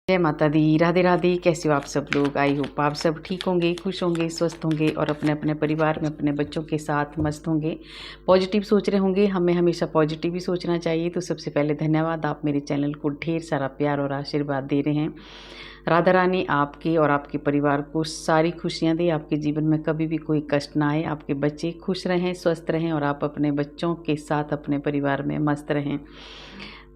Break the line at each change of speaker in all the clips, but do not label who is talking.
जय माता दी। राधे राधे। कैसे हो आप सब लोग? आई होप आप सब ठीक होंगे, खुश होंगे, स्वस्थ होंगे और अपने अपने परिवार में अपने बच्चों के साथ मस्त होंगे, पॉजिटिव सोच रहे होंगे। हमें हमेशा पॉजिटिव ही सोचना चाहिए। तो सबसे पहले धन्यवाद, आप मेरे चैनल को ढेर सारा प्यार और आशीर्वाद दे रहे हैं। राधा रानी आपके और आपके परिवार को सारी खुशियाँ दे, आपके जीवन में कभी भी कोई कष्ट ना आए, आपके बच्चे खुश रहें, स्वस्थ रहें और आप अपने बच्चों के साथ अपने परिवार में मस्त रहें।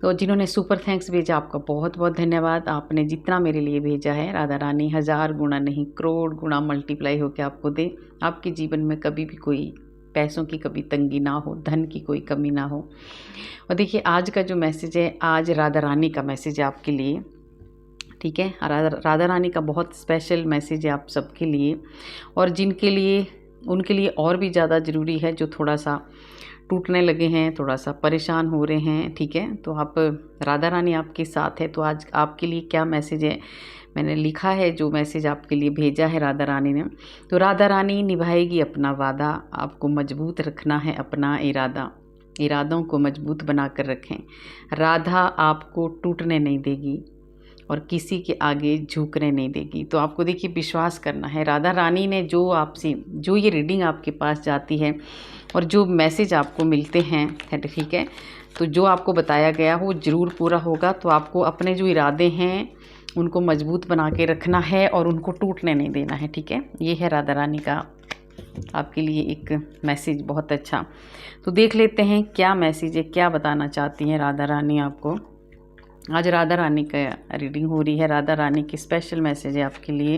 तो जिन्होंने सुपर थैंक्स भेजा, आपका बहुत बहुत धन्यवाद। आपने जितना मेरे लिए भेजा है, राधा रानी 1000 गुना नहीं करोड़ गुना मल्टीप्लाई होकर आपको दे। आपके जीवन में कभी भी कोई पैसों की कभी तंगी ना हो, धन की कोई कमी ना हो। और देखिए आज का जो मैसेज है, आज राधा रानी का मैसेज है आपके लिए। ठीक है, राधा रानी का बहुत स्पेशल मैसेज है आप सबके लिए, और जिनके लिए उनके लिए और भी ज़्यादा ज़रूरी है, जो थोड़ा सा टूटने लगे हैं, थोड़ा सा परेशान हो रहे हैं। ठीक है, तो आप राधा रानी आपके साथ है। तो आज आपके लिए क्या मैसेज है, मैंने लिखा है जो मैसेज आपके लिए भेजा है राधा रानी ने। तो राधा रानी निभाएगी अपना वादा, आपको मजबूत रखना है अपना इरादा, इरादों को मजबूत बना कर रखें। राधा आपको टूटने नहीं देगी और किसी के आगे झुकने नहीं देगी। तो आपको देखिए विश्वास करना है। राधा रानी ने जो आपसे, जो ये रीडिंग आपके पास जाती है और जो मैसेज आपको मिलते हैं, ठीक है, तो जो आपको बताया गया वो ज़रूर पूरा होगा। तो आपको अपने जो इरादे हैं उनको मजबूत बना के रखना है और उनको टूटने नहीं देना है। ठीक है, ये है राधा रानी का आपके लिए एक मैसेज, बहुत अच्छा। तो देख लेते हैं क्या मैसेज है, क्या बताना चाहती हैं राधा रानी आपको। आज राधा रानी का रीडिंग हो रही है। राधा रानी की स्पेशल मैसेज है आपके लिए।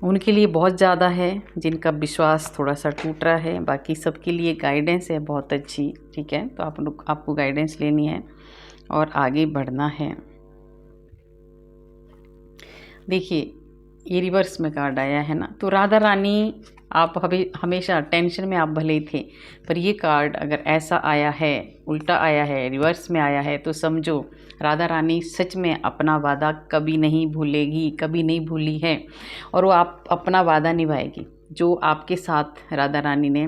उनके लिए बहुत ज़्यादा है जिनका विश्वास थोड़ा सा टूट रहा है, बाकी सबके लिए गाइडेंस है बहुत अच्छी। ठीक है, तो आपको गाइडेंस लेनी है और आगे बढ़ना है। देखिए ये रिवर्स में कार्ड आया है ना, तो राधा रानी आप हमेशा टेंशन में आप भले ही थे, पर ये कार्ड अगर ऐसा आया है, उल्टा आया है, रिवर्स में आया है, तो समझो राधा रानी सच में अपना वादा कभी नहीं भूलेगी, कभी नहीं भूली है, और वो आप अपना वादा निभाएगी। जो आपके साथ राधा रानी ने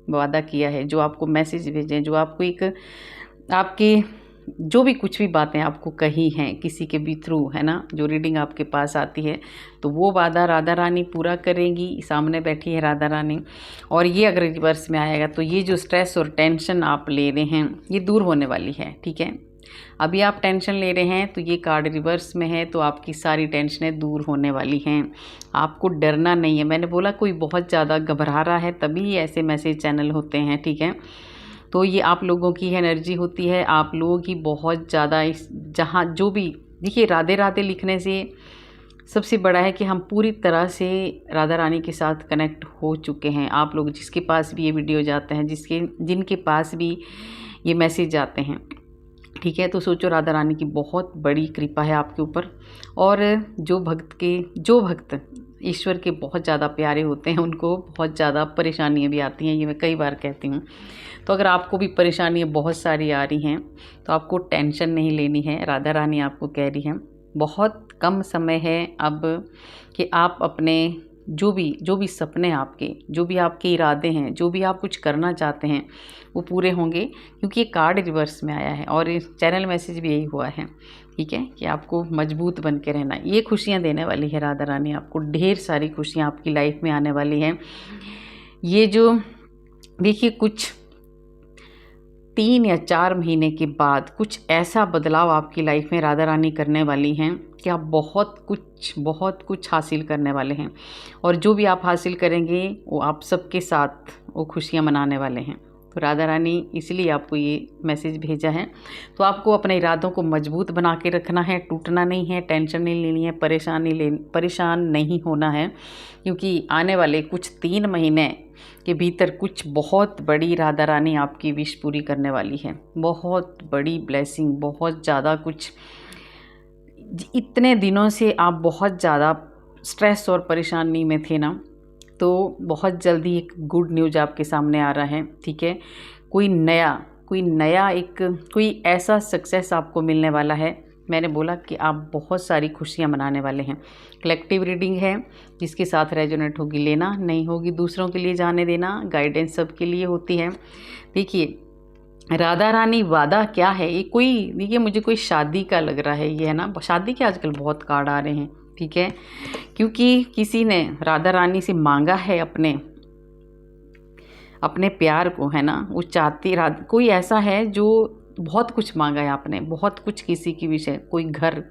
वादा किया है, जो आपको मैसेज भेजे, जो आपको एक आपकी जो भी कुछ भी बातें आपको कही हैं किसी के भी थ्रू, है ना, जो रीडिंग आपके पास आती है, तो वो वादा राधा रानी पूरा करेंगी। सामने बैठी है राधा रानी। और ये अगर रिवर्स में आएगा तो ये जो स्ट्रेस और टेंशन आप ले रहे हैं ये दूर होने वाली है। ठीक है, अभी आप टेंशन ले रहे हैं तो ये कार्ड रिवर्स में है, तो आपकी सारी टेंशनें दूर होने वाली हैं। आपको डरना नहीं है। मैंने बोला कोई बहुत ज़्यादा घबरा रहा है तभी ऐसे मैसेज चैनल होते हैं। ठीक है, तो ये आप लोगों की एनर्जी होती है, आप लोगों की बहुत ज़्यादा इस जहाँ जो भी देखिए, राधे राधे लिखने से सबसे बड़ा है कि हम पूरी तरह से राधा रानी के साथ कनेक्ट हो चुके हैं। आप लोग जिसके पास भी ये वीडियो जाते हैं, जिनके पास भी ये मैसेज जाते हैं, ठीक है, तो सोचो राधा रानी की बहुत बड़ी कृपा है आपके ऊपर। और जो भक्त ईश्वर के बहुत ज़्यादा प्यारे होते हैं, उनको बहुत ज़्यादा परेशानियाँ भी आती हैं, ये मैं कई बार कहती हूँ। तो अगर आपको भी परेशानियाँ बहुत सारी आ रही हैं तो आपको टेंशन नहीं लेनी है। राधा रानी आपको कह रही हैं बहुत कम समय है अब कि आप अपने जो भी सपने आपके, जो भी आपके इरादे हैं, जो भी आप कुछ करना चाहते हैं वो पूरे होंगे, क्योंकि ये कार्ड रिवर्स में आया है और इस चैनल मैसेज भी यही हुआ है। ठीक है, कि आपको मजबूत बन के रहना। ये खुशियाँ देने वाली है राधा रानी आपको, ढेर सारी खुशियाँ आपकी लाइफ में आने वाली हैं। ये जो देखिए कुछ 3 या 4 महीने के बाद कुछ ऐसा बदलाव आपकी लाइफ में राधा रानी करने वाली हैं कि आप बहुत कुछ हासिल करने वाले हैं, और जो भी आप हासिल करेंगे वो आप सबके साथ वो खुशियाँ मनाने वाले हैं। तो राधा रानी इसलिए आपको ये मैसेज भेजा है। तो आपको अपने इरादों को मजबूत बना के रखना है, टूटना नहीं है, टेंशन नहीं लेनी है, परेशान नहीं होना है, क्योंकि आने वाले कुछ 3 महीने के भीतर कुछ बहुत बड़ी राधा रानी आपकी विश पूरी करने वाली है। बहुत बड़ी ब्लेसिंग, बहुत ज़्यादा कुछ। इतने दिनों से आप बहुत ज़्यादा स्ट्रेस और परेशानी में थे ना, तो बहुत जल्दी एक गुड न्यूज़ आपके सामने आ रहा है। ठीक है, कोई नया कोई ऐसा सक्सेस आपको मिलने वाला है। मैंने बोला कि आप बहुत सारी खुशियां मनाने वाले हैं। कलेक्टिव रीडिंग है, जिसके साथ रेजोनेट होगी लेना, नहीं होगी दूसरों के लिए जाने देना। गाइडेंस सबके लिए होती है। देखिए राधा रानी वादा क्या है, ये कोई देखिए मुझे कोई शादी का लग रहा है ये, है ना, शादी के आजकल बहुत कार्ड आ रहे हैं, ठीक है, क्योंकि किसी ने राधा रानी से मांगा है अपने प्यार को, है ना, वो चाहती कोई ऐसा है जो बहुत कुछ मांगा है आपने, बहुत कुछ किसी की विषय, कोई घर,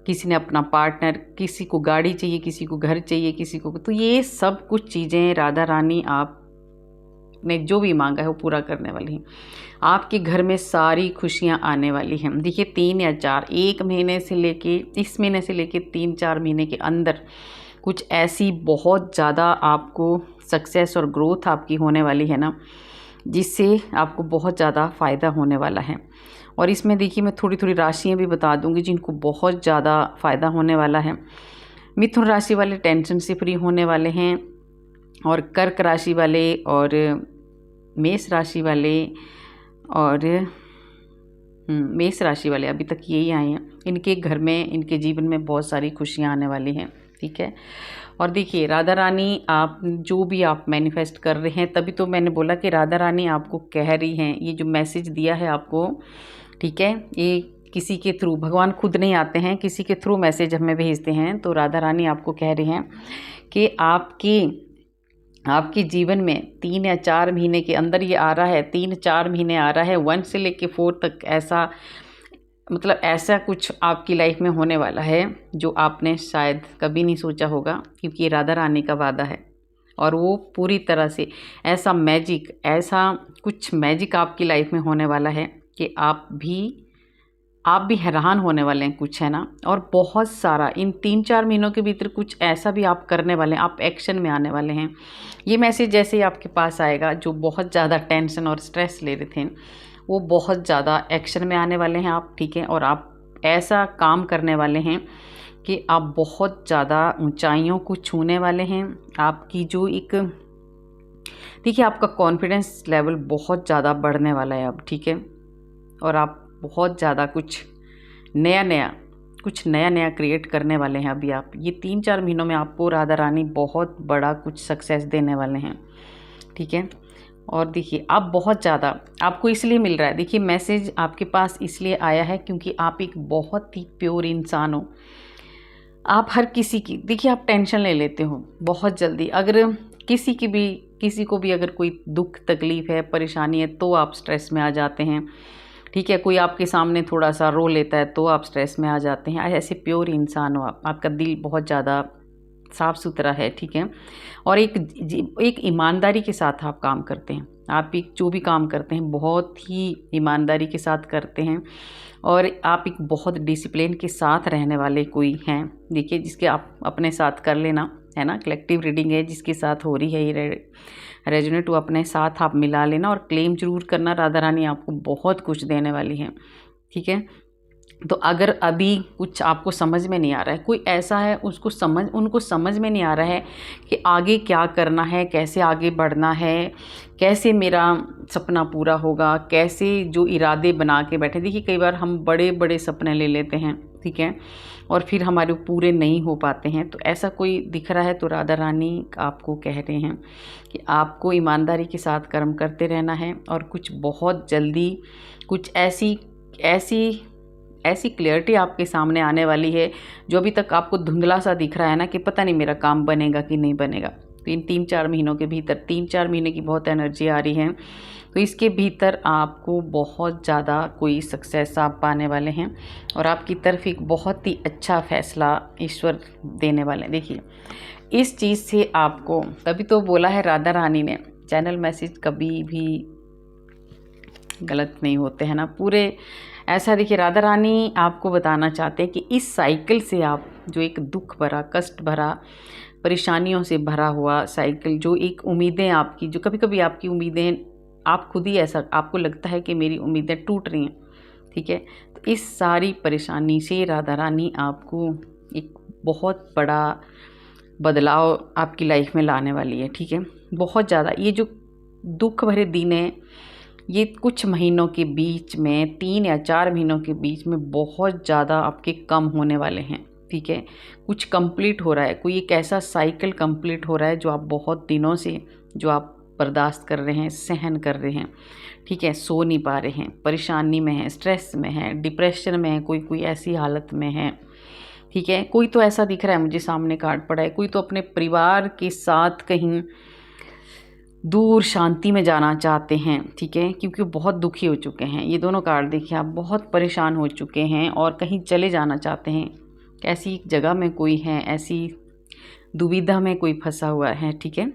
किसी ने अपना पार्टनर, किसी को गाड़ी चाहिए, किसी को घर चाहिए, किसी को, तो ये सब कुछ चीज़ें राधा रानी आपने जो भी मांगा है वो पूरा करने वाली हैं। आपके घर में सारी खुशियां आने वाली हैं। देखिए 3 या 4, एक महीने से लेके, इस महीने से लेके 3-4 महीने के अंदर कुछ ऐसी बहुत ज़्यादा आपको सक्सेस और ग्रोथ आपकी होने वाली है ना, जिससे आपको बहुत ज़्यादा फ़ायदा होने वाला है। और इसमें देखिए मैं थोड़ी थोड़ी राशियाँ भी बता दूंगी जिनको बहुत ज़्यादा फ़ायदा होने वाला है। मिथुन राशि वाले टेंशन से फ्री होने वाले हैं, और कर्क राशि वाले और मेष राशि वाले और मेष राशि वाले अभी तक यही आए हैं, इनके घर में, इनके जीवन में बहुत सारी खुशियाँ आने वाली हैं, ठीक है। और देखिए राधा रानी, आप जो भी आप मैनिफेस्ट कर रहे हैं, तभी तो मैंने बोला कि राधा रानी आपको कह रही हैं, ये जो मैसेज दिया है आपको, ठीक है, ये किसी के थ्रू, भगवान खुद नहीं आते हैं, किसी के थ्रू मैसेज हमें भेजते हैं, तो राधा रानी आपको कह रही हैं कि आपके जीवन में 3 या 4 महीने के अंदर ये आ रहा है, 3-4 महीने आ रहा है, 1 से लेके 4 तक, ऐसा मतलब ऐसा कुछ आपकी लाइफ में होने वाला है जो आपने शायद कभी नहीं सोचा होगा, क्योंकि ये राधा रानी का वादा है। और वो पूरी तरह से ऐसा मैजिक, ऐसा कुछ मैजिक आपकी लाइफ में होने वाला है कि आप भी हैरान होने वाले हैं कुछ, है ना। और बहुत सारा इन 3-4 महीनों के भीतर कुछ ऐसा भी आप करने वाले हैं, आप एक्शन में आने वाले हैं। ये मैसेज जैसे ही आपके पास आएगा, जो बहुत ज़्यादा टेंशन और स्ट्रेस ले रहे थे, वो बहुत ज़्यादा एक्शन में आने वाले हैं आप, ठीक है। और आप ऐसा काम करने वाले हैं कि आप बहुत ज़्यादा ऊंचाइयों को छूने वाले हैं। आपकी जो एक, देखिए आपका कॉन्फिडेंस लेवल बहुत ज़्यादा बढ़ने वाला है अब, ठीक है। और आप बहुत ज़्यादा कुछ नया नया क्रिएट करने वाले हैं अभी आप। ये 3-4 महीनों में आपको राधा रानी बहुत बड़ा कुछ सक्सेस देने वाले हैं, ठीक है। और देखिए आप बहुत ज़्यादा, आपको इसलिए मिल रहा है, देखिए मैसेज आपके पास इसलिए आया है क्योंकि आप एक बहुत ही प्योर इंसान हो। आप हर किसी की, देखिए आप टेंशन ले लेते हो बहुत जल्दी, अगर किसी को भी अगर कोई दुख तकलीफ़ है, परेशानी है, तो आप स्ट्रेस में आ जाते हैं, ठीक है। कोई आपके सामने थोड़ा सा रो लेता है तो आप स्ट्रेस में आ जाते हैं। ऐसे प्योर इंसान हो आप, आपका दिल बहुत ज़्यादा साफ़ सुथरा है, ठीक है। और एक ईमानदारी के साथ आप काम करते हैं, आप एक जो भी काम करते हैं बहुत ही ईमानदारी के साथ करते हैं, और आप एक बहुत डिसिप्लिन के साथ रहने वाले कोई हैं। देखिए जिसके आप अपने साथ कर लेना, है ना, कलेक्टिव रीडिंग है जिसके साथ हो रही है ये रेजोनेट, वो अपने साथ आप मिला लेना, और क्लेम जरूर करना, राधा रानी आपको बहुत कुछ देने वाली है, ठीक है। तो अगर अभी कुछ आपको समझ में नहीं आ रहा है, कोई ऐसा है उनको समझ में नहीं आ रहा है कि आगे क्या करना है, कैसे आगे बढ़ना है, कैसे मेरा सपना पूरा होगा, कैसे जो इरादे बना के बैठे, देखिए कई बार हम बड़े बड़े सपने ले लेते हैं, ठीक है, और फिर हमारे पूरे नहीं हो पाते हैं। तो ऐसा कोई दिख रहा है तो राधा रानी आपको कह रहे हैं कि आपको ईमानदारी के साथ कर्म करते रहना है, और कुछ बहुत जल्दी कुछ ऐसी क्लियरिटी आपके सामने आने वाली है जो अभी तक आपको धुंधला सा दिख रहा है ना, कि पता नहीं मेरा काम बनेगा कि नहीं बनेगा। तो इन 3-4 महीनों के भीतर, 3-4 महीने की बहुत एनर्जी आ रही है, तो इसके भीतर आपको बहुत ज़्यादा कोई सक्सेस आप पाने वाले हैं, और आपकी तरफ एक बहुत ही अच्छा फैसला ईश्वर देने वाले हैं। देखिए इस चीज़ से आपको, तभी तो बोला है राधा रानी ने, चैनल मैसेज कभी भी गलत नहीं होते हैं ना पूरे, ऐसा। देखिए राधा रानी आपको बताना चाहते हैं कि इस साइकिल से आप, जो एक दुख भरा, कष्ट भरा, परेशानियों से भरा हुआ साइकिल, जो एक उम्मीदें आपकी, जो कभी कभी आपकी उम्मीदें, आप खुद ही ऐसा आपको लगता है कि मेरी उम्मीदें टूट रही हैं, ठीक है, तो इस सारी परेशानी से राधा रानी आपको एक बहुत बड़ा बदलाव आपकी लाइफ में लाने वाली है, ठीक है। बहुत ज़्यादा ये जो दुख भरे दिन है, ये कुछ महीनों के बीच में, 3 या 4 महीनों के बीच में बहुत ज़्यादा आपके कम होने वाले हैं, ठीक है। कुछ कंप्लीट हो रहा है, कोई एक ऐसा साइकिल कंप्लीट हो रहा है जो आप बहुत दिनों से, जो आप बर्दाश्त कर रहे हैं, सहन कर रहे हैं, ठीक है, सो नहीं पा रहे हैं, परेशानी में हैं, स्ट्रेस में हैं, डिप्रेशन में है, कोई ऐसी हालत में है, ठीक है। कोई तो ऐसा दिख रहा है मुझे, सामने कार्ड पड़ा है, कोई तो अपने परिवार के साथ कहीं दूर शांति में जाना चाहते हैं, ठीक है, क्योंकि वो बहुत दुखी हो चुके हैं। ये दोनों कार्ड देखिए, आप बहुत परेशान हो चुके हैं और कहीं चले जाना चाहते हैं, ऐसी जगह में कोई है, ऐसी दुविधा में कोई फंसा हुआ है, ठीक है।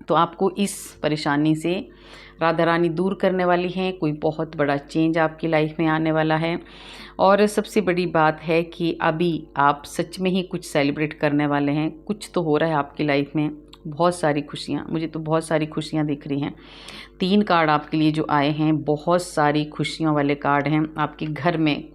तो आपको इस परेशानी से राधा रानी दूर करने वाली हैं, कोई बहुत बड़ा चेंज आपकी लाइफ में आने वाला है। और सबसे बड़ी बात है कि अभी आप सच में ही कुछ सेलिब्रेट करने वाले हैं, कुछ तो हो रहा है आपकी लाइफ में, बहुत सारी खुशियाँ, मुझे तो बहुत सारी खुशियाँ दिख रही हैं। 3 कार्ड आपके लिए जो आए हैं, बहुत सारी खुशियों वाले कार्ड हैं। आपके घर में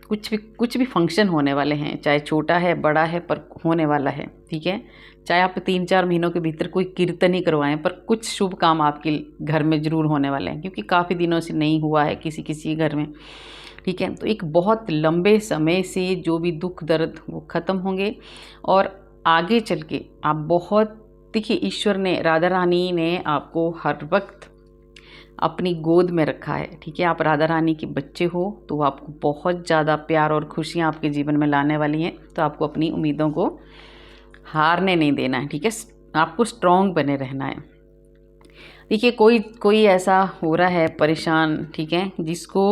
कुछ भी फंक्शन होने वाले हैं, चाहे छोटा है बड़ा है, पर होने वाला है, ठीक है। चाहे आप 3-4 महीनों के भीतर कोई कीर्तन ही करवाएं, पर कुछ शुभ काम आपके घर में ज़रूर होने वाले हैं, क्योंकि काफ़ी दिनों से नहीं हुआ है किसी घर में, ठीक है। तो एक बहुत लंबे समय से जो भी दुख दर्द वो ख़त्म होंगे और आगे चल के आप बहुत, देखिए, ईश्वर ने, राधा रानी ने आपको हर वक्त अपनी गोद में रखा है, ठीक है। आप राधा रानी के बच्चे हो, तो वो आपको बहुत ज़्यादा प्यार और खुशियाँ आपके जीवन में लाने वाली हैं। तो आपको अपनी उम्मीदों को हारने नहीं देना है, ठीक है, आपको स्ट्रॉन्ग बने रहना है। देखिए, कोई ऐसा हो रहा है परेशान, ठीक है, जिसको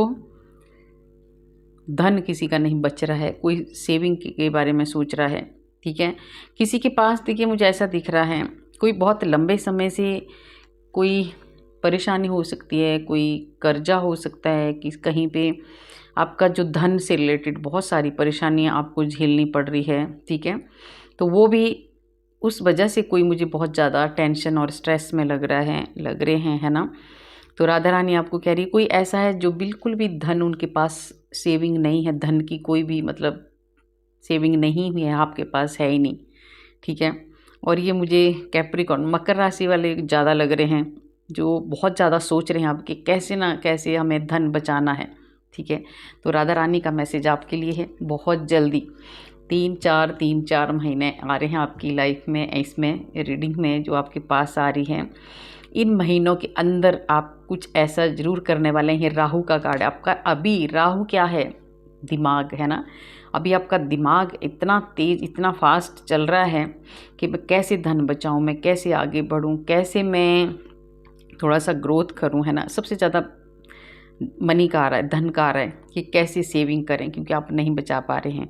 धन किसी का नहीं बच रहा है, कोई सेविंग के बारे में सोच रहा है, ठीक है। किसी के पास, देखिए, मुझे ऐसा दिख रहा है, कोई बहुत लंबे समय से कोई परेशानी हो सकती है, कोई कर्जा हो सकता है कि कहीं पे आपका जो धन से रिलेटेड बहुत सारी परेशानियां आपको झेलनी पड़ रही है, ठीक है। तो वो भी उस वजह से कोई मुझे बहुत ज़्यादा टेंशन और स्ट्रेस में लग रहे हैं, है ना। तो राधा रानी आपको कह रही है, कोई ऐसा है जो बिल्कुल भी धन उनके पास सेविंग नहीं है, धन की कोई भी मतलब सेविंग नहीं हुई है, आपके पास है ही नहीं, ठीक है। और ये मुझे कैप्रिकॉर्न, मकर राशि वाले ज़्यादा लग रहे हैं, जो बहुत ज़्यादा सोच रहे हैं आपके कैसे ना कैसे हमें धन बचाना है, ठीक है। तो राधा रानी का मैसेज आपके लिए है, बहुत जल्दी 3-4 महीने आ रहे हैं आपकी लाइफ में, इसमें रीडिंग में जो आपके पास आ रही है, इन महीनों के अंदर आप कुछ ऐसा ज़रूर करने वाले हैं। राहु का कार्ड आपका, अभी राहु क्या है, दिमाग है ना। अभी आपका दिमाग इतना तेज़, इतना फास्ट चल रहा है कि मैं कैसे धन बचाऊं, मैं कैसे आगे बढ़ूं, कैसे मैं थोड़ा सा ग्रोथ करूं, है ना। सबसे ज़्यादा मनी का आ रहा है, धन का आ रहा है कि कैसे सेविंग करें, क्योंकि आप नहीं बचा पा रहे हैं।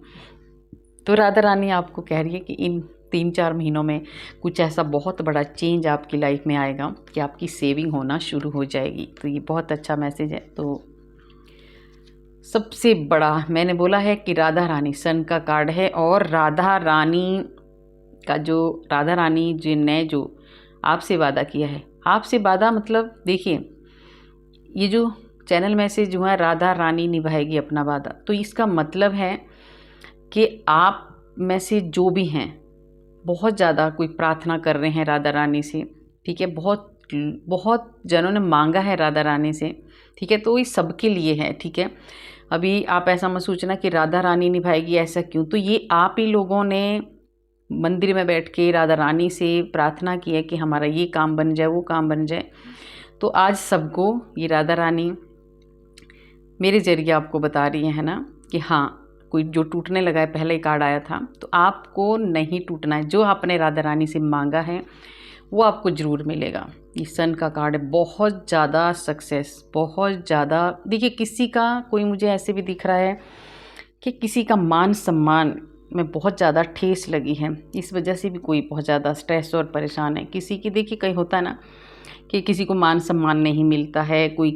तो राधा रानी आपको कह रही है कि इन 3-4 महीनों में कुछ ऐसा बहुत बड़ा चेंज आपकी लाइफ में आएगा कि आपकी सेविंग होना शुरू हो जाएगी। तो ये बहुत अच्छा मैसेज है। तो सबसे बड़ा मैंने बोला है कि राधा रानी सन का कार्ड है, और राधा रानी जी ने जो आपसे वादा किया है, आपसे वादा मतलब देखिए, ये जो चैनल मैसेज जो है, राधा रानी निभाएगी अपना वादा, तो इसका मतलब है कि आप में से जो भी हैं, बहुत ज़्यादा कोई प्रार्थना कर रहे हैं राधा रानी से, ठीक है, बहुत जनों ने मांगा है राधा रानी से, ठीक है। तो ये सबके लिए है, ठीक है। अभी आप ऐसा मत सोचना कि राधा रानी निभाएगी, ऐसा क्यों, तो ये आप ही लोगों ने मंदिर में बैठ के राधा रानी से प्रार्थना की है कि हमारा ये काम बन जाए, वो काम बन जाए। तो आज सबको ये राधा रानी मेरे जरिए आपको बता रही है ना कि हाँ, कोई जो टूटने लगा है, पहले ही कार्ड आया था, तो आपको नहीं टूटना है। जो आपने राधा रानी से मांगा है वो आपको ज़रूर मिलेगा। ये सन का कार्ड है, बहुत ज़्यादा सक्सेस, बहुत ज़्यादा। देखिए, किसी का कोई मुझे ऐसे भी दिख रहा है कि किसी का मान सम्मान में बहुत ज़्यादा ठेस लगी है, इस वजह से भी कोई बहुत ज़्यादा स्ट्रेस और परेशान है। किसी की, देखिए, कहीं होता है ना कि किसी को मान सम्मान नहीं मिलता है, कोई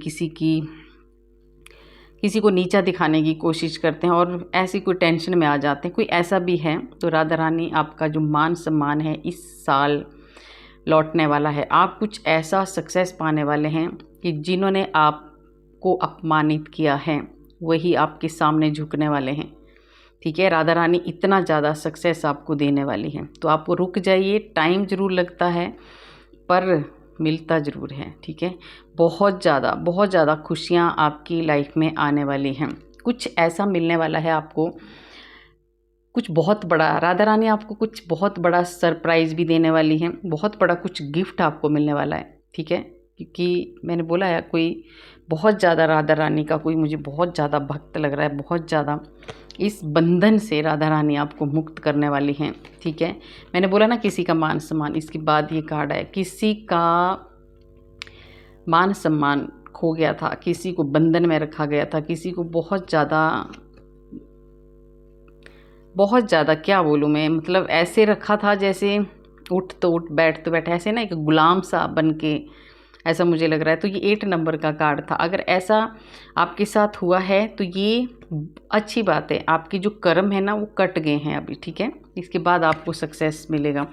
किसी को नीचा दिखाने की कोशिश करते हैं और ऐसी कोई टेंशन में आ जाते हैं, कोई ऐसा भी है। तो राधा रानी आपका जो मान सम्मान है इस साल लौटने वाला है। आप कुछ ऐसा सक्सेस पाने वाले हैं कि जिन्होंने आपको अपमानित किया है वही आपके सामने झुकने वाले हैं, ठीक है। राधा रानी इतना ज़्यादा सक्सेस आपको देने वाली है। तो आप रुक जाइए, टाइम ज़रूर लगता है पर मिलता ज़रूर है, ठीक है। बहुत ज़्यादा खुशियाँ आपकी लाइफ में आने वाली हैं। कुछ ऐसा मिलने वाला है आपको कुछ बहुत बड़ा, राधा रानी आपको कुछ बहुत बड़ा सरप्राइज़ भी देने वाली हैं, बहुत बड़ा कुछ गिफ्ट आपको मिलने वाला है, ठीक है। क्योंकि मैंने बोला है कोई बहुत ज़्यादा राधा रानी का कोई मुझे बहुत ज़्यादा भक्त लग रहा है, बहुत ज़्यादा इस बंधन से राधा रानी आपको मुक्त करने वाली हैं, ठीक है। मैंने बोला ना किसी का मान सम्मान, इसके बाद ये कार्ड है, किसी का मान सम्मान खो गया था, किसी को बंधन में रखा गया था, किसी को बहुत ज़्यादा क्या बोलूँ मैं, मतलब ऐसे रखा था जैसे उठ तो उठ, बैठ तो बैठ, ऐसे ना एक गुलाम सा बन के, ऐसा मुझे लग रहा है। तो ये 8 नंबर का कार्ड था। अगर ऐसा आपके साथ हुआ है तो ये अच्छी बात है, आपके जो कर्म है ना वो कट गए हैं अभी, ठीक है। इसके बाद आपको सक्सेस मिलेगा।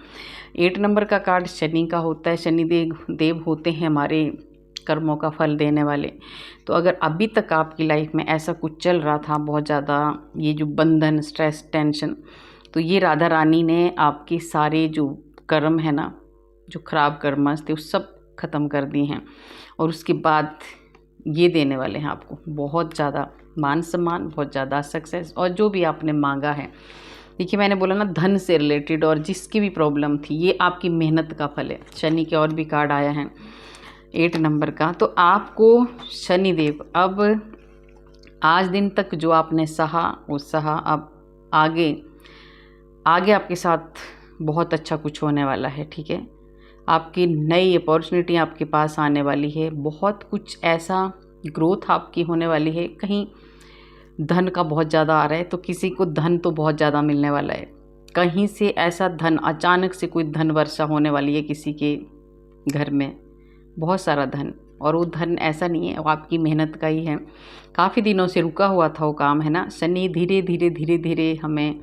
8 नंबर का कार्ड शनि का होता है, शनि देव होते हैं हमारे कर्मों का फल देने वाले। तो अगर अभी तक आपकी लाइफ में ऐसा कुछ चल रहा था बहुत ज़्यादा, ये जो बंधन, स्ट्रेस, टेंशन, तो ये राधा रानी ने आपके सारे जो कर्म है ना, जो खराब कर्मस थे, उस सब ख़त्म कर दिए हैं। और उसके बाद ये देने वाले हैं आपको बहुत ज़्यादा मान सम्मान, बहुत ज़्यादा सक्सेस, और जो भी आपने मांगा है। देखिए मैंने बोला ना धन से रिलेटेड और जिसकी भी प्रॉब्लम थी, ये आपकी मेहनत का फल है। शनि के और भी कार्ड आया है 8 नंबर का। तो आपको शनिदेव अब आज दिन तक जो आपने सहा वो सहा, अब आगे आपके साथ बहुत अच्छा कुछ होने वाला है, ठीक है। आपकी नई अपॉर्चुनिटी आपके पास आने वाली है, बहुत कुछ ऐसा ग्रोथ आपकी होने वाली है। कहीं धन का बहुत ज़्यादा आ रहा है तो किसी को धन तो बहुत ज़्यादा मिलने वाला है, कहीं से ऐसा धन, अचानक से कोई धन वर्षा होने वाली है किसी के घर में, बहुत सारा धन। और वो धन ऐसा नहीं है, वो आपकी मेहनत का ही है, काफ़ी दिनों से रुका हुआ था वो काम, है ना। शनि धीरे धीरे हमें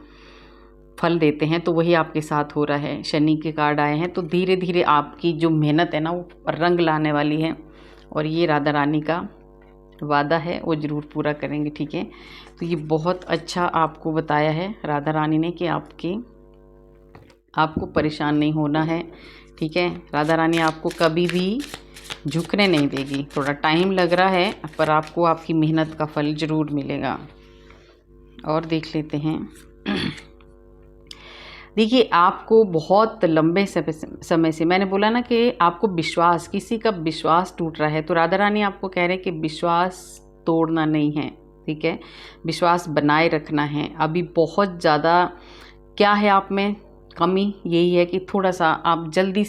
फल देते हैं, तो वही आपके साथ हो रहा है। शनि के कार्ड आए हैं तो धीरे धीरे आपकी जो मेहनत है ना वो रंग लाने वाली है, और ये राधा रानी का वादा है वो ज़रूर पूरा करेंगे, ठीक है। तो ये बहुत अच्छा आपको बताया है राधा रानी ने कि आपको परेशान नहीं होना है, ठीक है। राधा रानी आपको कभी भी झुकने नहीं देगी। थोड़ा टाइम लग रहा है पर आपको आपकी मेहनत का फल ज़रूर मिलेगा। और देख लेते हैं देखिए आपको बहुत लंबे समय से, मैंने बोला ना कि आपको विश्वास, किसी का विश्वास टूट रहा है, तो राधा रानी आपको कह रहे हैं कि विश्वास तोड़ना नहीं है, ठीक है, विश्वास बनाए रखना है। अभी बहुत ज़्यादा क्या है आप में कमी, यही है कि थोड़ा सा आप जल्दी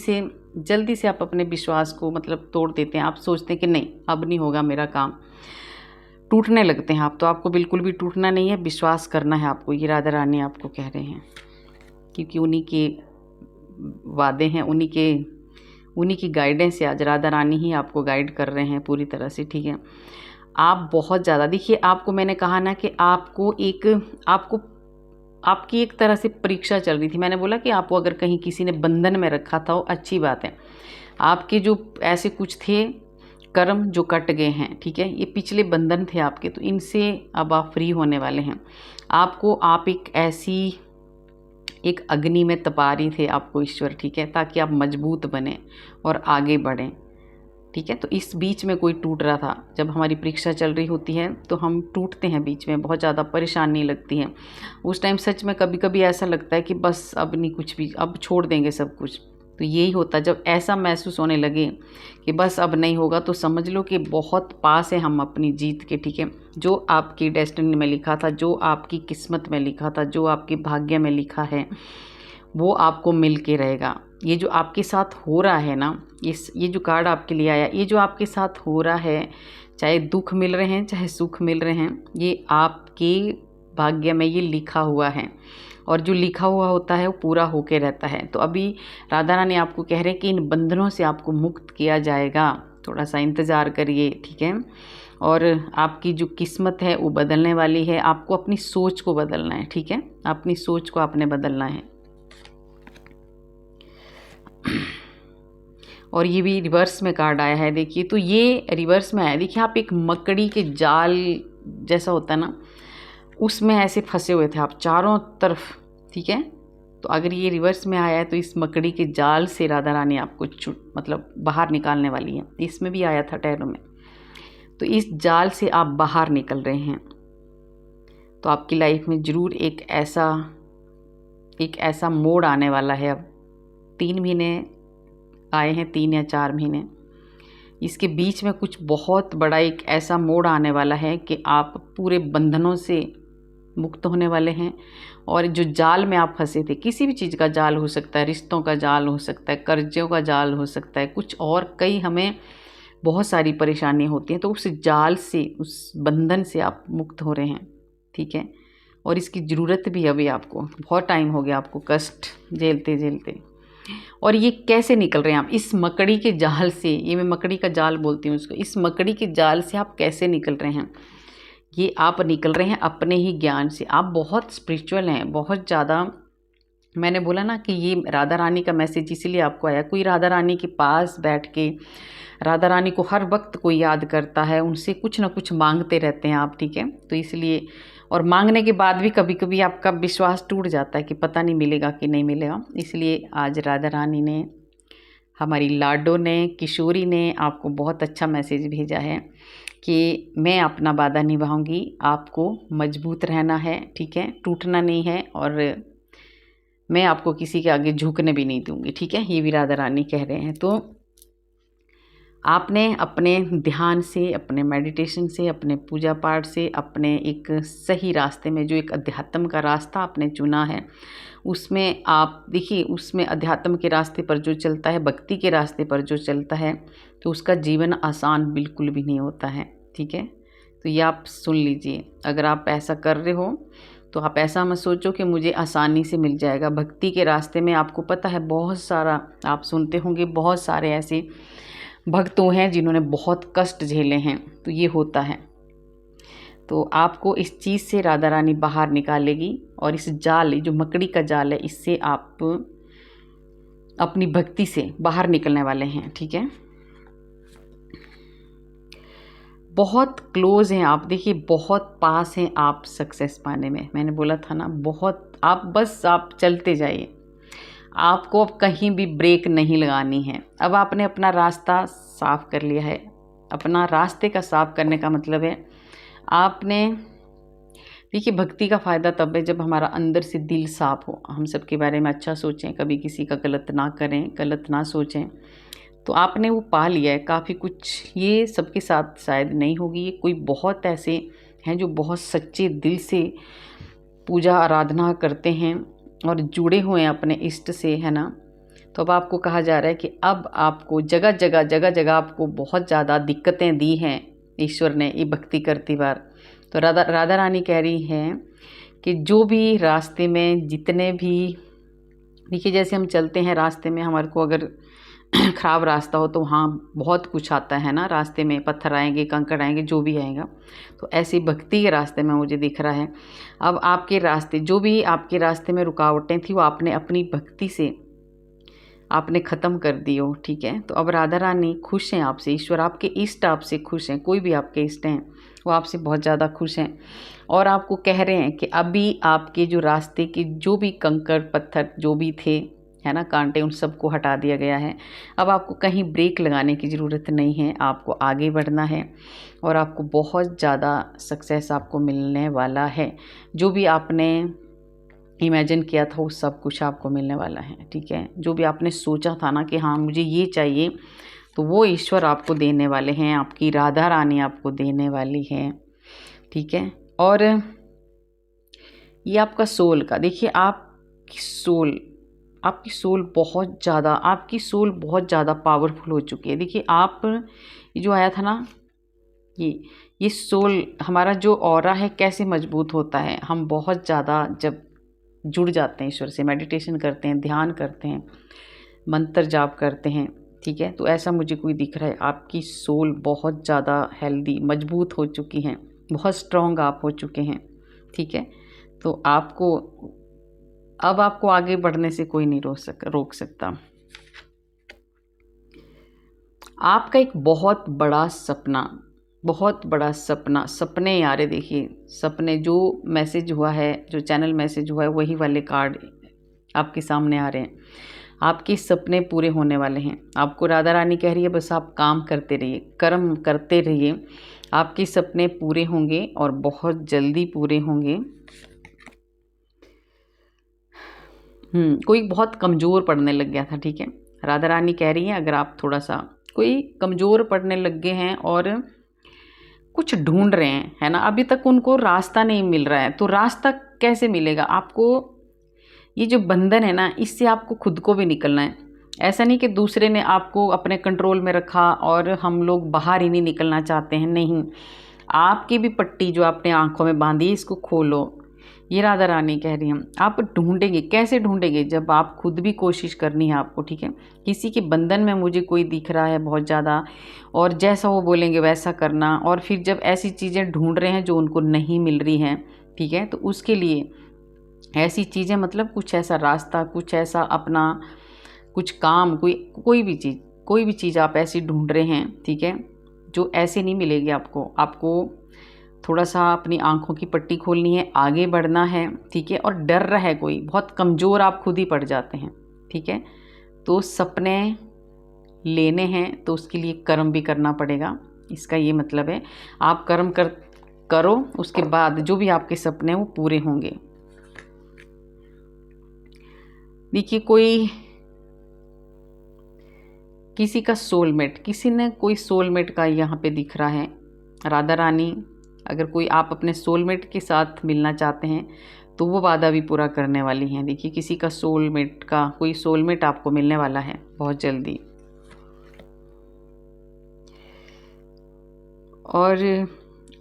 से आप अपने विश्वास को मतलब तोड़ देते हैं। आप सोचते हैं कि नहीं अब नहीं होगा मेरा काम, टूटने लगते हैं आप। तो आपको बिल्कुल भी टूटना नहीं है, विश्वास करना है आपको, ये राधा रानी आपको कह रहे हैं, क्योंकि उन्हीं के वादे हैं, उन्हीं की गाइडेंस से आज राधा रानी ही आपको गाइड कर रहे हैं पूरी तरह से, ठीक है। आप बहुत ज़्यादा, देखिए आपको मैंने कहा ना कि आपकी एक तरह से परीक्षा चल रही थी। मैंने बोला कि आपको अगर कहीं किसी ने बंधन में रखा था वो अच्छी बात है, आपके जो ऐसे कुछ थे कर्म जो कट गए हैं, ठीक है, ये पिछले बंधन थे आपके, तो इनसे अब आप फ्री होने वाले हैं। आप एक अग्नि में तपा रही थे आपको ईश्वर, ठीक है, ताकि आप मजबूत बने और आगे बढ़ें, ठीक है। तो इस बीच में कोई टूट रहा था, जब हमारी परीक्षा चल रही होती है तो हम टूटते हैं बीच में, बहुत ज़्यादा परेशानी लगती है उस टाइम। सच में कभी कभी ऐसा लगता है कि बस अब नहीं कुछ भी, अब छोड़ देंगे सब कुछ। तो यही होता, जब ऐसा महसूस होने लगे कि बस अब नहीं होगा, तो समझ लो कि बहुत पास है हम अपनी जीत के, ठीक है। जो आपकी डेस्टिनी में लिखा था, जो आपकी किस्मत में लिखा था, जो आपके भाग्य में लिखा है, वो आपको मिल के रहेगा। ये जो आपके साथ हो रहा है ना, ये जो कार्ड आपके लिए आया, ये जो आपके साथ हो रहा है, चाहे दुख मिल रहे हैं चाहे सुख मिल रहे हैं, ये आपके भाग्य में ये लिखा हुआ है, और जो लिखा हुआ होता है वो पूरा होके रहता है। तो अभी राधा रानी आपको कह रहे हैं कि इन बंधनों से आपको मुक्त किया जाएगा, थोड़ा सा इंतज़ार करिए, ठीक है। और आपकी जो किस्मत है वो बदलने वाली है। आपको अपनी सोच को बदलना है, ठीक है, अपनी सोच को आपने बदलना है। और ये भी रिवर्स में कार्ड आया है, देखिए। तो ये रिवर्स में आया, देखिए आप एक मकड़ी के जाल जैसा होता है ना, उसमें ऐसे फंसे हुए थे आप चारों तरफ, ठीक है। तो अगर ये रिवर्स में आया है तो इस मकड़ी के जाल से राधा रानी आपको मतलब बाहर निकालने वाली है। इसमें भी आया था टैरो में, तो इस जाल से आप बाहर निकल रहे हैं। तो आपकी लाइफ में ज़रूर एक ऐसा एक ऐसा मोड़ आने वाला है। अब 3 महीने आए हैं, 3 या 4 महीने, इसके बीच में कुछ बहुत बड़ा एक ऐसा मोड़ आने वाला है कि आप पूरे बंधनों से मुक्त होने वाले हैं। और जो जाल में आप फंसे थे, किसी भी चीज़ का जाल हो सकता है, रिश्तों का जाल हो सकता है, कर्जों का जाल हो सकता है, कुछ और कई हमें बहुत सारी परेशानियाँ होती हैं, तो उस जाल से, उस बंधन से आप मुक्त हो रहे हैं, ठीक है। और इसकी ज़रूरत भी अभी आपको, बहुत टाइम हो गया आपको कष्ट झेलते झेलते। और ये कैसे निकल रहे हैं आप इस मकड़ी के जाल से, ये मैं मकड़ी का जाल बोलती हूँ उसको, इस मकड़ी के जाल से आप कैसे निकल रहे हैं? ये आप निकल रहे हैं अपने ही ज्ञान से। आप बहुत स्पिरिचुअल हैं, बहुत ज़्यादा। मैंने बोला ना कि ये राधा रानी का मैसेज इसीलिए आपको आया। कोई राधा रानी के पास बैठ के राधा रानी को हर वक्त कोई याद करता है, उनसे कुछ ना कुछ मांगते रहते हैं आप, ठीक है। तो इसलिए, और मांगने के बाद भी कभी कभी आपका विश्वास टूट जाता है कि पता नहीं मिलेगा कि नहीं मिलेगा। इसलिए आज राधा रानी ने, हमारी लाडो ने, किशोरी ने आपको बहुत अच्छा मैसेज भेजा है कि मैं अपना वादा निभाऊंगी, आपको मजबूत रहना है, ठीक है, टूटना नहीं है, और मैं आपको किसी के आगे झुकने भी नहीं दूंगी, ठीक है। ये भी राधा रानी कह रहे हैं। तो आपने अपने ध्यान से, अपने मेडिटेशन से, अपने पूजा पाठ से, अपने एक सही रास्ते में, जो एक अध्यात्म का रास्ता आपने चुना है, उसमें आप देखिए, उसमें अध्यात्म के रास्ते पर जो चलता है, भक्ति के रास्ते पर जो चलता है, तो उसका जीवन आसान बिल्कुल भी नहीं होता है, ठीक है। तो ये आप सुन लीजिए। अगर आप ऐसा कर रहे हो तो आप ऐसा मत सोचो कि मुझे आसानी से मिल जाएगा। भक्ति के रास्ते में आपको पता है बहुत सारा, आप सुनते होंगे, बहुत सारे ऐसे भक्त हैं जिन्होंने बहुत कष्ट झेले हैं, तो ये होता है। तो आपको इस चीज़ से राधा रानी बाहर निकालेगी, और इस जाल, जो मकड़ी का जाल है, इससे आप अपनी भक्ति से बाहर निकलने वाले हैं, ठीक है। बहुत क्लोज हैं आप, देखिए बहुत पास हैं आप सक्सेस पाने में। मैंने बोला था ना, बहुत, आप बस आप चलते जाइए, आपको अब कहीं भी ब्रेक नहीं लगानी है। अब आपने अपना रास्ता साफ कर लिया है। अपना रास्ते का साफ करने का मतलब है आपने, देखिए भक्ति का फ़ायदा तब है जब हमारा अंदर से दिल साफ हो, हम सबके बारे में अच्छा सोचें, कभी किसी का गलत ना करें, गलत ना सोचें। तो आपने वो पा लिया है काफ़ी कुछ। ये सबके साथ शायद नहीं होगी, ये कोई बहुत ऐसे हैं जो बहुत सच्चे दिल से पूजा आराधना करते हैं और जुड़े हुए हैं अपने इष्ट से, है ना। तो अब आपको कहा जा रहा है कि अब आपको जगह जगह आपको बहुत ज़्यादा दिक्कतें दी हैं ईश्वर ने, ये भक्ति करती बार। तो राधा रानी कह रही हैं कि जो भी रास्ते में जितने भी, देखिए जैसे हम चलते हैं रास्ते में, हमारे को अगर ख़राब रास्ता हो तो वहाँ बहुत कुछ आता है ना, रास्ते में पत्थर आएंगे, कंकड़ आएंगे, जो भी आएगा। तो ऐसी भक्ति के रास्ते में मुझे दिख रहा है अब आपके रास्ते, जो भी आपके रास्ते में रुकावटें थी, वो आपने अपनी भक्ति से आपने ख़त्म कर दी हो, ठीक है। तो अब राधा रानी खुश हैं आपसे, ईश्वर आपके इष्ट आपसे खुश हैं, कोई भी आपके इष्ट हैं वो आपसे बहुत ज़्यादा खुश हैं। और आपको कह रहे हैं कि अभी आपके जो रास्ते के जो भी कंकड़ पत्थर जो भी थे, है ना, कांटे, उन सबको हटा दिया गया है। अब आपको कहीं ब्रेक लगाने की ज़रूरत नहीं है, आपको आगे बढ़ना है और आपको बहुत ज़्यादा सक्सेस आपको मिलने वाला है। जो भी आपने इमेजिन किया था वो सब कुछ आपको मिलने वाला है, ठीक है। जो भी आपने सोचा था ना कि हाँ मुझे ये चाहिए, तो वो ईश्वर आपको देने वाले हैं, आपकी राधा रानी आपको देने वाली है, ठीक है। और ये आपका सोल का, देखिए आपकी सोल बहुत ज़्यादा, आपकी सोल बहुत ज़्यादा पावरफुल हो चुकी है। देखिए आप, ये जो आया था ना, ये सोल, हमारा जो ऑरा है कैसे मजबूत होता है, हम बहुत ज़्यादा जब जुड़ जाते हैं ईश्वर से, मेडिटेशन करते हैं, ध्यान करते हैं, मंत्र जाप करते हैं, ठीक है। तो ऐसा मुझे कोई दिख रहा है, आपकी सोल बहुत ज़्यादा हेल्दी, मजबूत हो चुकी हैं, बहुत स्ट्रॉन्ग आप हो चुके हैं, ठीक है। तो आपको अब आपको आगे बढ़ने से कोई नहीं रोक सकता। आपका एक बहुत बड़ा सपना, सपने आ रहे, देखिए सपने, जो मैसेज हुआ है, जो चैनल मैसेज हुआ है, वही वाले कार्ड आपके सामने आ रहे हैं। आपके सपने पूरे होने वाले हैं। आपको राधा रानी कह रही है बस आप काम करते रहिए, कर्म करते रहिए, आपके सपने पूरे होंगे और बहुत जल्दी पूरे होंगे। कोई बहुत कमज़ोर पड़ने लग गया था, ठीक है। राधा रानी कह रही हैं अगर आप थोड़ा सा कोई कमज़ोर पड़ने लग गए हैं और कुछ ढूंढ रहे हैं, है ना, अभी तक उनको रास्ता नहीं मिल रहा है, तो रास्ता कैसे मिलेगा आपको? ये जो बंधन है ना, इससे आपको खुद को भी निकलना है। ऐसा नहीं कि दूसरे ने आपको अपने कंट्रोल में रखा और हम लोग बाहर ही नहीं निकलना चाहते हैं, नहीं। आपकी भी पट्टी जो आपने आंखों में बांधी है, इसको खोलो। ये राधा रानी कह रही हैं। आप ढूंढेंगे, कैसे ढूंढेंगे? जब आप खुद भी कोशिश करनी है आपको, ठीक है। किसी के बंधन में मुझे कोई दिख रहा है बहुत ज़्यादा, और जैसा वो बोलेंगे वैसा करना, और फिर जब ऐसी चीज़ें ढूंढ रहे हैं जो उनको नहीं मिल रही हैं, ठीक है, तो उसके लिए ऐसी चीज़ें, मतलब कुछ ऐसा रास्ता, कुछ ऐसा अपना कुछ काम, कोई भी चीज़ आप ऐसी ढूंढ रहे हैं, ठीक है, जो ऐसे नहीं मिलेगी आपको थोड़ा सा अपनी आंखों की पट्टी खोलनी है, आगे बढ़ना है, ठीक है। और डर रहा है कोई, बहुत कमज़ोर आप खुद ही पड़ जाते हैं, ठीक है। तो सपने लेने हैं तो उसके लिए कर्म भी करना पड़ेगा, इसका ये मतलब है। आप कर्म करो, उसके बाद जो भी आपके सपने हैं वो पूरे होंगे। देखिए, किसी का सोलमेट, किसी ने कोई सोलमेट का यहाँ पे दिख रहा है। राधा रानी, अगर कोई आप अपने सोलमेट के साथ मिलना चाहते हैं तो वो वादा भी पूरा करने वाली हैं। देखिए, किसी का कोई सोलमेट आपको मिलने वाला है बहुत जल्दी। और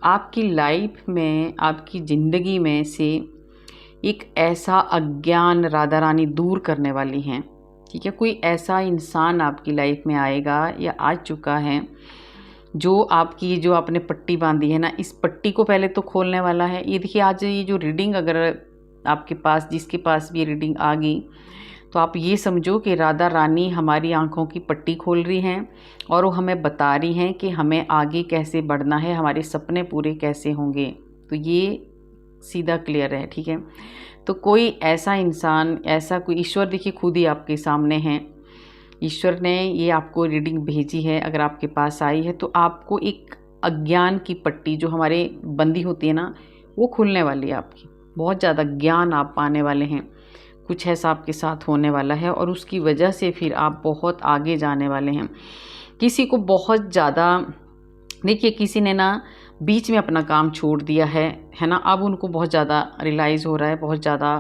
आपकी लाइफ में, आपकी ज़िंदगी में से एक ऐसा अज्ञान राधा रानी दूर करने वाली हैं, ठीक है। कोई ऐसा इंसान आपकी लाइफ में आएगा या आ चुका है जो आपने पट्टी बांधी है ना, इस पट्टी को पहले तो खोलने वाला है। ये देखिए, आज ये जो रीडिंग अगर आपके पास, जिसके पास भी ये रीडिंग आ गई, तो आप ये समझो कि राधा रानी हमारी आंखों की पट्टी खोल रही हैं और वो हमें बता रही हैं कि हमें आगे कैसे बढ़ना है, हमारे सपने पूरे कैसे होंगे। तो ये सीधा क्लियर है, ठीक है। तो कोई ऐसा इंसान, ऐसा कोई ईश्वर, देखिए खुद ही आपके सामने हैं। ईश्वर ने ये आपको रीडिंग भेजी है, अगर आपके पास आई है तो आपको एक अज्ञान की पट्टी जो हमारे बंदी होती है ना, वो खुलने वाली है आपकी। बहुत ज़्यादा ज्ञान आप पाने वाले हैं, कुछ ऐसा आपके साथ होने वाला है और उसकी वजह से फिर आप बहुत आगे जाने वाले हैं। किसी को बहुत ज़्यादा, देखिए किसी ने ना बीच में अपना काम छोड़ दिया है ना, अब उनको बहुत ज़्यादा रियलाइज़ हो रहा है, बहुत ज़्यादा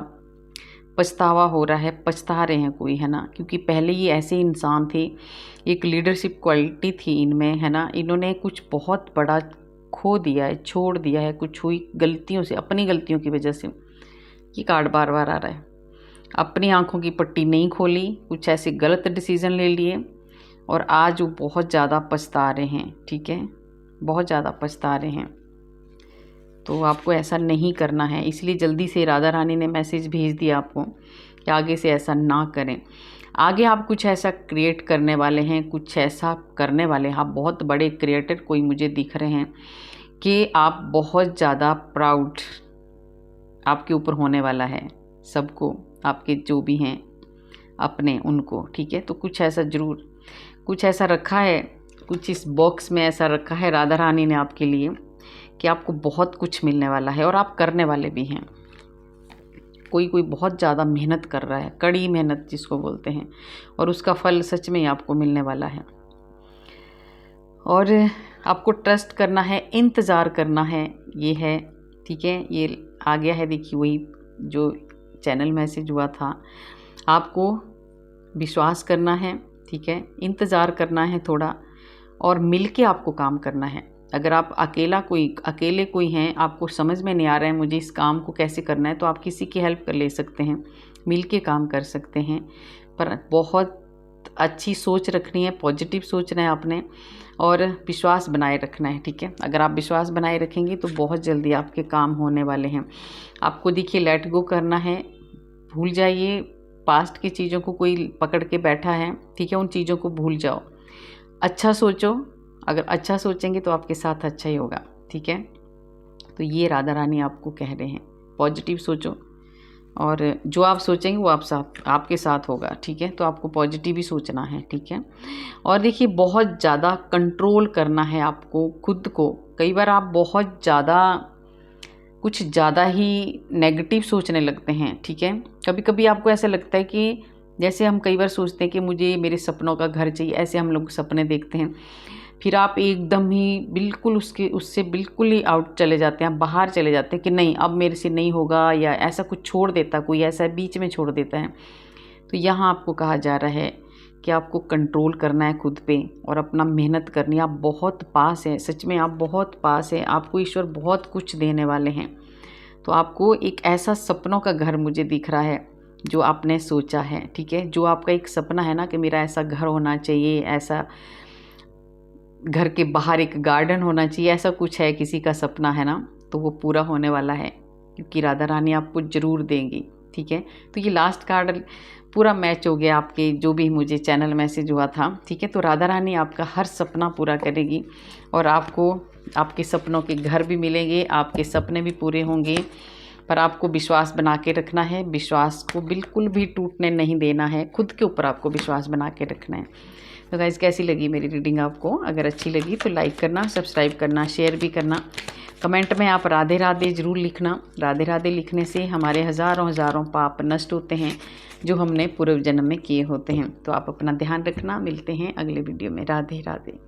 पछतावा हो रहा है, पछता रहे हैं कोई, है ना, क्योंकि पहले ये ऐसे इंसान थे, एक लीडरशिप क्वालिटी थी इनमें, है ना। इन्होंने कुछ बहुत बड़ा खो दिया है, छोड़ दिया है, कुछ हुई गलतियों से, अपनी गलतियों की वजह से। ये कार्ड बार बार आ रहा है। अपनी आंखों की पट्टी नहीं खोली, कुछ ऐसे गलत डिसीज़न ले लिए और आज वो बहुत ज़्यादा पछता रहे हैं, ठीक है, बहुत ज़्यादा पछता रहे हैं। तो आपको ऐसा नहीं करना है, इसलिए जल्दी से राधा रानी ने मैसेज भेज दिया आपको कि आगे से ऐसा ना करें। आगे आप कुछ ऐसा क्रिएट करने वाले हैं, कुछ ऐसा करने वाले हैं, आप बहुत बड़े क्रिएटर कोई मुझे दिख रहे हैं कि आप बहुत ज़्यादा प्राउड आपके ऊपर होने वाला है, सबको, आपके जो भी हैं अपने, उनको, ठीक है। तो कुछ ऐसा ज़रूर, कुछ ऐसा रखा है, कुछ इस बॉक्स में ऐसा रखा है राधा रानी ने आपके लिए कि आपको बहुत कुछ मिलने वाला है और आप करने वाले भी हैं। कोई बहुत ज़्यादा मेहनत कर रहा है, कड़ी मेहनत जिसको बोलते हैं, और उसका फल सच में ही आपको मिलने वाला है। और आपको ट्रस्ट करना है, इंतज़ार करना है, ये है, ठीक है। ये आ गया है, देखिए वही जो चैनल मैसेज हुआ था। आपको विश्वास करना है, ठीक है, इंतज़ार करना है थोड़ा, और मिलके आपको काम करना है। अगर आप अकेले कोई हैं, आपको समझ में नहीं आ रहा है मुझे इस काम को कैसे करना है, तो आप किसी की हेल्प कर ले सकते हैं, मिलके काम कर सकते हैं। पर बहुत अच्छी सोच रखनी है, पॉजिटिव सोचना है आपने, और विश्वास बनाए रखना है, ठीक है। अगर आप विश्वास बनाए रखेंगे तो बहुत जल्दी आपके काम होने वाले हैं। आपको देखिए लेट गो करना है, भूल जाइए पास्ट की चीज़ों को, कोई पकड़ के बैठा है, ठीक है, उन चीज़ों को भूल जाओ। अच्छा सोचो, अगर अच्छा सोचेंगे तो आपके साथ अच्छा ही होगा, ठीक है। तो ये राधा रानी आपको कह रहे हैं, पॉजिटिव सोचो, और जो आप सोचेंगे वो आपके साथ होगा, ठीक है। तो आपको पॉजिटिव ही सोचना है, ठीक है। और देखिए, बहुत ज़्यादा कंट्रोल करना है आपको खुद को। कई बार आप बहुत ज़्यादा कुछ ज़्यादा ही नेगेटिव सोचने लगते हैं, ठीक है। कभी कभी आपको ऐसा लगता है कि जैसे हम कई बार सोचते हैं कि मुझे मेरे सपनों का घर चाहिए, ऐसे हम लोग सपने देखते हैं, फिर आप एकदम ही बिल्कुल उससे बिल्कुल ही आउट चले जाते हैं, आप बाहर चले जाते हैं कि नहीं अब मेरे से नहीं होगा, या ऐसा कुछ छोड़ देता, कोई ऐसा बीच में छोड़ देता है। तो यहाँ आपको कहा जा रहा है कि आपको कंट्रोल करना है खुद पे और अपना मेहनत करनी है। आप बहुत पास हैं, सच में आप बहुत पास हैं, आपको ईश्वर बहुत कुछ देने वाले हैं। तो आपको एक ऐसा सपनों का घर मुझे दिख रहा है जो आपने सोचा है, ठीक है। जो आपका एक सपना है ना कि मेरा ऐसा घर होना चाहिए, ऐसा घर के बाहर एक गार्डन होना चाहिए, ऐसा कुछ है, किसी का सपना है ना, तो वो पूरा होने वाला है, क्योंकि राधा रानी आपको ज़रूर देंगी, ठीक है। तो ये लास्ट कार्ड पूरा मैच हो गया आपके जो भी मुझे चैनल मैसेज हुआ था, ठीक है। तो राधा रानी आपका हर सपना पूरा करेगी और आपको आपके सपनों के घर भी मिलेंगे, आपके सपने भी पूरे होंगे। पर आपको विश्वास बना के रखना है, विश्वास को बिल्कुल भी टूटने नहीं देना है, खुद के ऊपर आपको विश्वास बना के रखना है। तो गाइस कैसी लगी मेरी रीडिंग आपको? अगर अच्छी लगी तो लाइक करना, सब्सक्राइब करना, शेयर भी करना। कमेंट में आप राधे राधे ज़रूर लिखना। राधे राधे लिखने से हमारे हज़ारों पाप नष्ट होते हैं जो हमने पूर्व जन्म में किए होते हैं। तो आप अपना ध्यान रखना। मिलते हैं अगले वीडियो में। राधे राधे।